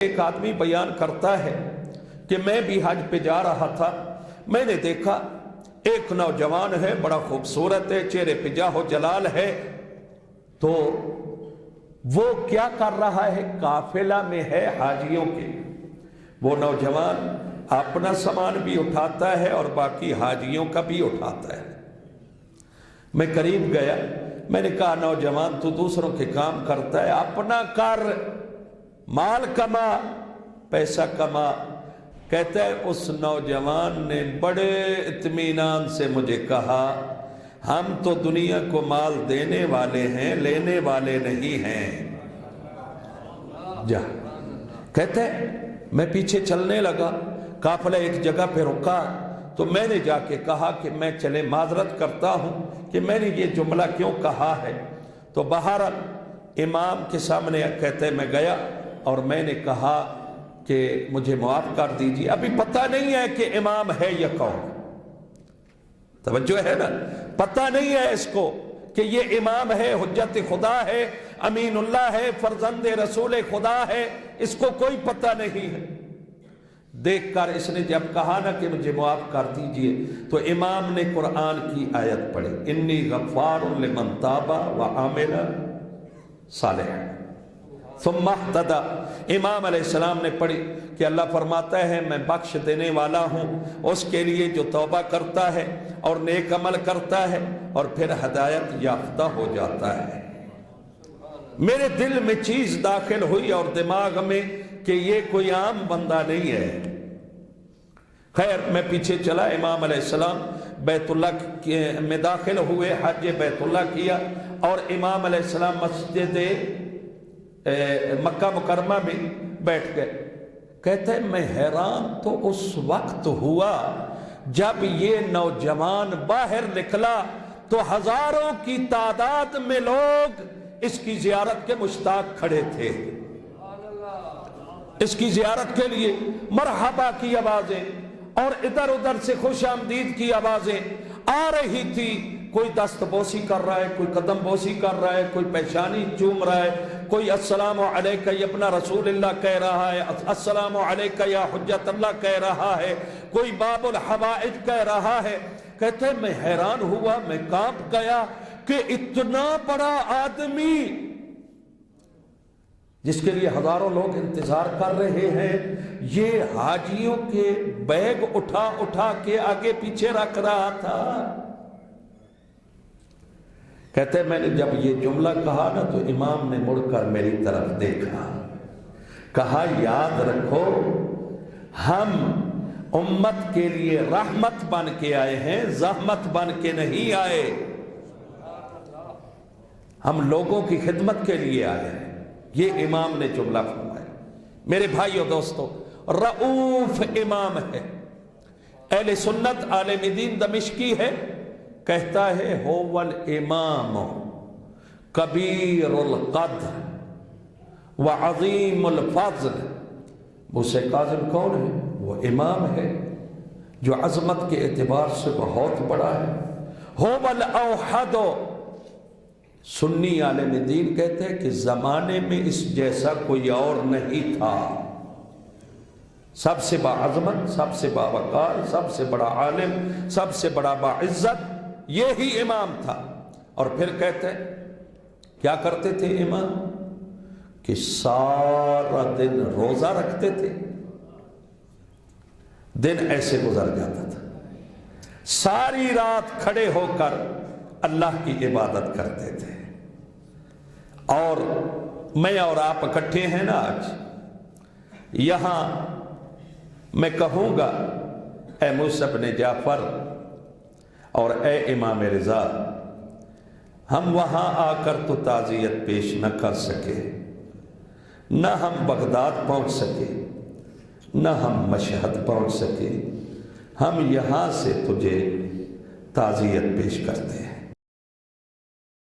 ایک آدمی بیان کرتا ہے کہ میں بھی حج پہ جا رہا تھا، میں نے دیکھا ایک نوجوان ہے، بڑا خوبصورت ہے، چہرے پہ جاہ و جلال ہے، تو وہ کیا کر رہا ہے؟ قافلہ میں ہے حاجیوں کے، وہ نوجوان اپنا سامان بھی اٹھاتا ہے اور باقی حاجیوں کا بھی اٹھاتا ہے۔ میں قریب گیا، میں نے کہا نوجوان تو دوسروں کے کام کرتا ہے، اپنا کر، مال کما، پیسہ کما۔ کہتا ہے اس نوجوان نے بڑے اطمینان سے مجھے کہا ہم تو دنیا کو مال دینے والے ہیں، لینے والے نہیں ہیں۔ جا کہتا ہے میں پیچھے چلنے لگا، قافلہ ایک جگہ پہ رکا تو میں نے جا کے کہا کہ میں چلے معذرت کرتا ہوں کہ میں نے یہ جملہ کیوں کہا ہے، تو بہرحال امام کے سامنے کہتے ہیں میں گیا اور میں نے کہا کہ مجھے معاف کر دیجیے۔ ابھی پتہ نہیں ہے کہ امام ہے یا کون، توجہ ہے نا، پتہ نہیں ہے اس کو کہ یہ امام ہے، حجت خدا ہے، امین اللہ ہے، فرزند رسول خدا ہے، اس کو کوئی پتہ نہیں ہے۔ دیکھ کر اس نے جب کہا نا کہ مجھے معاف کر دیجئے تو امام نے قرآن کی آیت پڑھی، انی غفار لمن تاب وعمل صالحا ثم اهتدى۔ امام علیہ السلام نے پڑھی کہ اللہ فرماتا ہے میں بخش دینے والا ہوں اس کے لیے جو توبہ کرتا ہے اور نیک عمل کرتا ہے اور پھر ہدایت یافتہ ہو جاتا ہے۔ میرے دل میں چیز داخل ہوئی اور دماغ میں کہ یہ کوئی عام بندہ نہیں ہے۔ خیر میں پیچھے چلا، امام علیہ السلام بیت اللہ میں داخل ہوئے، حج بیت اللہ کیا اور امام علیہ السلام مسجد مکہ مکرمہ میں بیٹھ گئے۔ کہتے ہیں میں حیران تو اس وقت ہوا جب یہ نوجوان باہر نکلا تو ہزاروں کی تعداد میں لوگ اس کی زیارت کے مشتاق کھڑے تھے، اس کی زیارت کے لیے مرحبا کی آوازیں اور ادھر ادھر سے خوش آمدید کی آوازیں آ رہی تھی۔ کوئی دست بوسی کر رہا ہے، کوئی قدم بوسی کر رہا ہے، کوئی پیشانی چوم رہا ہے، کوئی السلام علیکہ یا اپنا رسول اللہ کہہ رہا ہے، السلام علیکہ یا حجت اللہ کہہ رہا ہے، کوئی باب الحوائج کہہ رہا ہے۔ کہتے ہیں میں حیران ہوا، میں کانپ گیا کہ اتنا بڑا آدمی جس کے لیے ہزاروں لوگ انتظار کر رہے ہیں، یہ حاجیوں کے بیگ اٹھا اٹھا کے آگے پیچھے رکھ رہا تھا۔ کہتے ہیں میں نے جب یہ جملہ کہا نا تو امام نے مڑ کر میری طرف دیکھا، کہا یاد رکھو ہم امت کے لیے رحمت بن کے آئے ہیں، زحمت بن کے نہیں آئے، ہم لوگوں کی خدمت کے لیے آئے ہیں۔ یہ امام نے جملہ فرمایا۔ میرے بھائیو دوستو، رؤوف امام ہے، اہل سنت عالم دین دمشقی ہے، کہتا ہے هو الامام کبیر القدر وعظیم الفضل۔ موسیٰ کاظم کون ہے؟ وہ امام ہے جو عظمت کے اعتبار سے بہت بڑا ہے۔ هو الاوحد، سنی عالم دین کہتے ہیں کہ زمانے میں اس جیسا کوئی اور نہیں تھا، سب سے باعظمت، سب سے باوقار، سب سے بڑا عالم، سب سے بڑا باعزت یہی امام تھا۔ اور پھر کہتے ہیں کیا کرتے تھے امام؟ کہ سارا دن روزہ رکھتے تھے، دن ایسے گزر جاتا تھا، ساری رات کھڑے ہو کر اللہ کی عبادت کرتے تھے۔ اور میں اور آپ اکٹھے ہیں نا آج یہاں، میں کہوں گا اے موسیٰ بن جعفر اور اے امام رضا، ہم وہاں آ کر تو تعزیت پیش نہ کر سکے، نہ ہم بغداد پہنچ سکے، نہ ہم مشہد پہنچ سکے، ہم یہاں سے تجھے تعزیت پیش کرتے ہیں۔